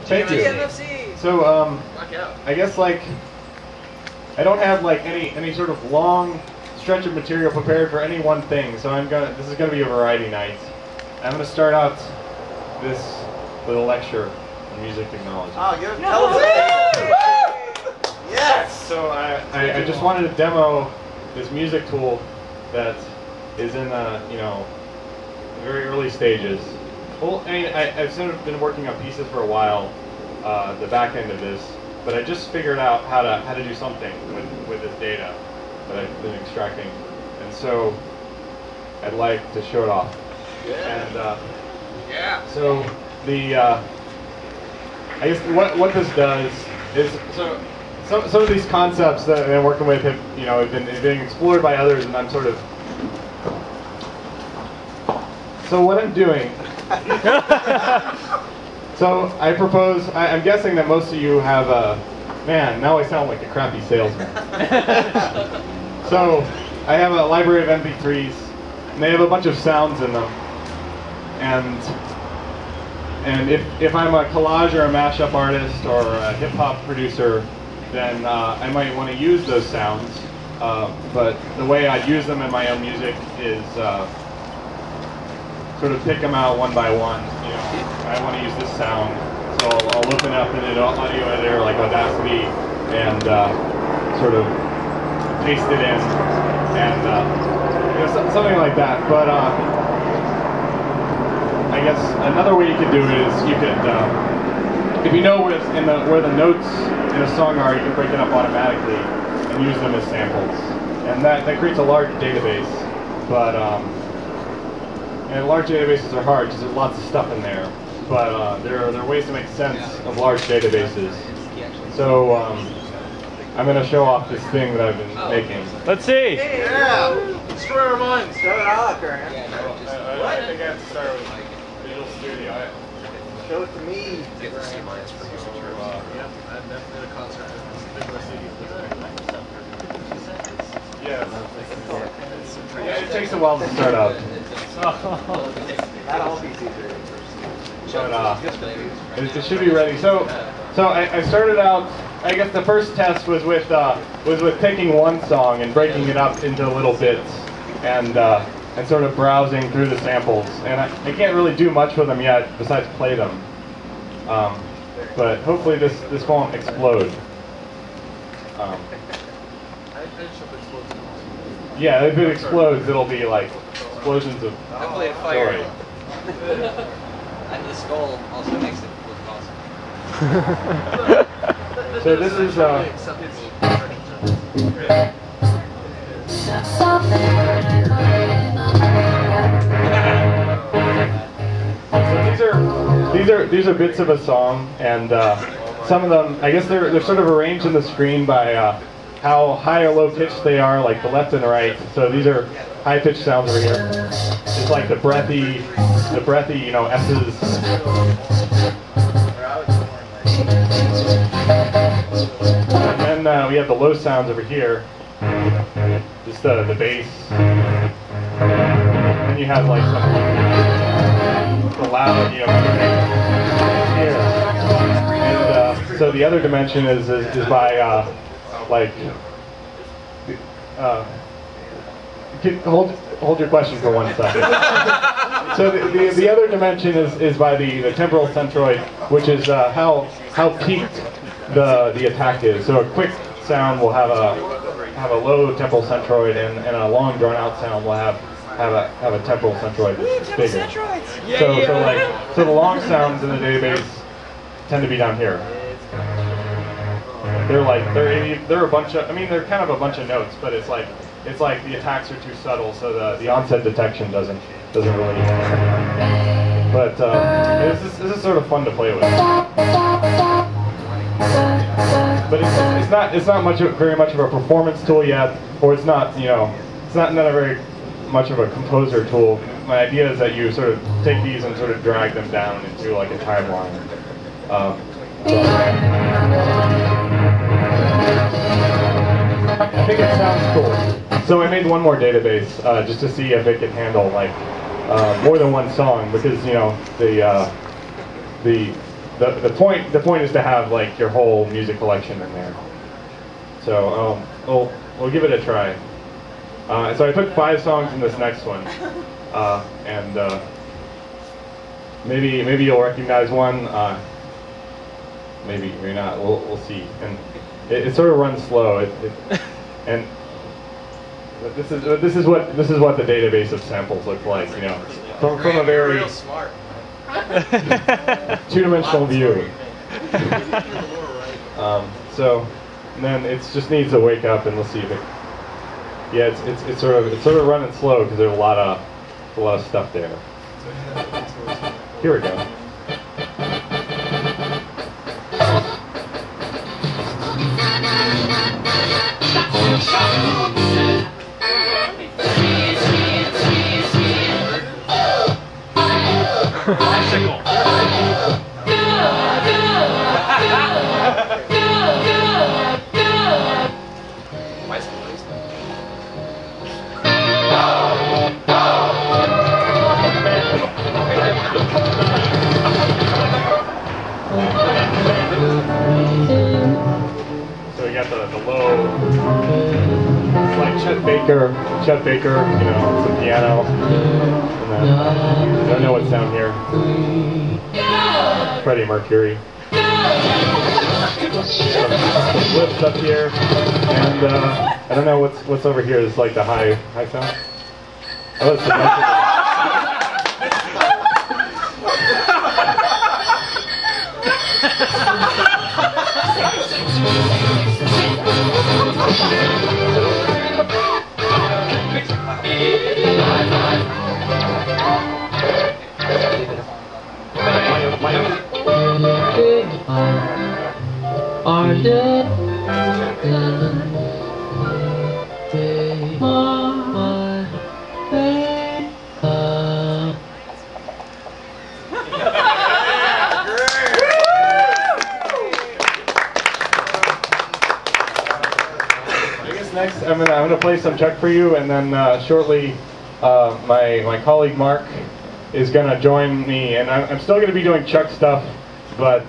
Thank you. So I guess like I don't have like any sort of long stretch of material prepared for any one thing. So this is gonna be a variety night. I'm gonna start out this with a lecture on music technology. Oh, you're yes! So I just wanted to demo this music tool that is in very early stages. Well, I mean, I've sort of been working on pieces for a while, the back end of this, but I just figured out how to do something with this data that I've been extracting, and so I'd like to show it off. And so I guess what this does is some of these concepts that I'm working with have been explored by others, and I'm sort of what I'm doing. So I propose. I'm guessing that most of you have a man. Now I sound like a crappy salesman. So I have a library of MP3s, and they have a bunch of sounds in them. And if I'm a collage or a mashup artist or a hip hop producer, then I might want to use those sounds. But the way I use them in my own music is sort of pick them out one by one. I want to use this sound, so I'll open up in an audio editor like Audacity and sort of paste it in, and something like that. But I guess another way you could do it is you could, if you know where the notes in a song are, you can break it up automatically and use them as samples, and that creates a large database. But and large databases are hard because there's lots of stuff in there. But there are ways to make sense of large databases. So I'm going to show off this thing that I've been making. Let's see. Yeah. Destroy our minds. Show it off, Grant. I think I have to start with Visual Studio. Show it to me. Get the C minus for usage. Yeah, I'm definitely a concert. Visual Studio. Yeah, it takes a while to start up. Not all PCs are. But it should be ready. So I started out. I guess the first test was with taking one song and breaking it up into little bits and sort of browsing through the samples. And I can't really do much with them yet besides play them. But hopefully this won't explode. Yeah, if it explodes, it'll be like explosions of Hopefully a fire. story. And the skull also makes it look awesome. So this is these are bits of a song, and some of them, I guess they're sort of arranged in the screen by how high or low pitched they are, like the left and right. So these are high pitched sounds over here. It's like the breathy, S's. And then we have the low sounds over here, just the bass. And you have like the loud, here. And so the other dimension is by hold your question for 1 second. So the other dimension is by the temporal centroid, which is how peaked the attack is. So a quick sound will have a low temporal centroid, and a long drawn out sound will have a temporal centroid that's bigger. So the long sounds in the database tend to be down here. They're a bunch of, they're kind of a bunch of notes, but it's like the attacks are too subtle, so the onset detection doesn't really. But this is sort of fun to play with. But it's not very much of a performance tool yet, or it's not a very much of a composer tool. My idea is that you sort of take these and sort of drag them down into like a timeline. I think it sounds cool. So I made one more database just to see if it can handle like more than one song, because the the point is to have like your whole music collection in there. So we'll give it a try. So I took 5 songs in this next one, and maybe you'll recognize one. Maybe not. We'll see. And it sort of runs slow. And this is what the database of samples look like. You know, from a very real smart. two-dimensional view. So then it just needs to wake up, and let's see if it. Yeah, it's sort of running slow because there's a lot of stuff there. Here we go. Bicycle. So we got the low, it's like Chet Baker, you know, some piano, and then, I don't know what's down here, Freddie Mercury, some flips up here, and I don't know what's over here. It's like the high sound. Oh, it's the Next, I'm gonna play some Chuck for you, and then shortly, my colleague Mark is gonna join me, and I'm still gonna be doing Chuck stuff, but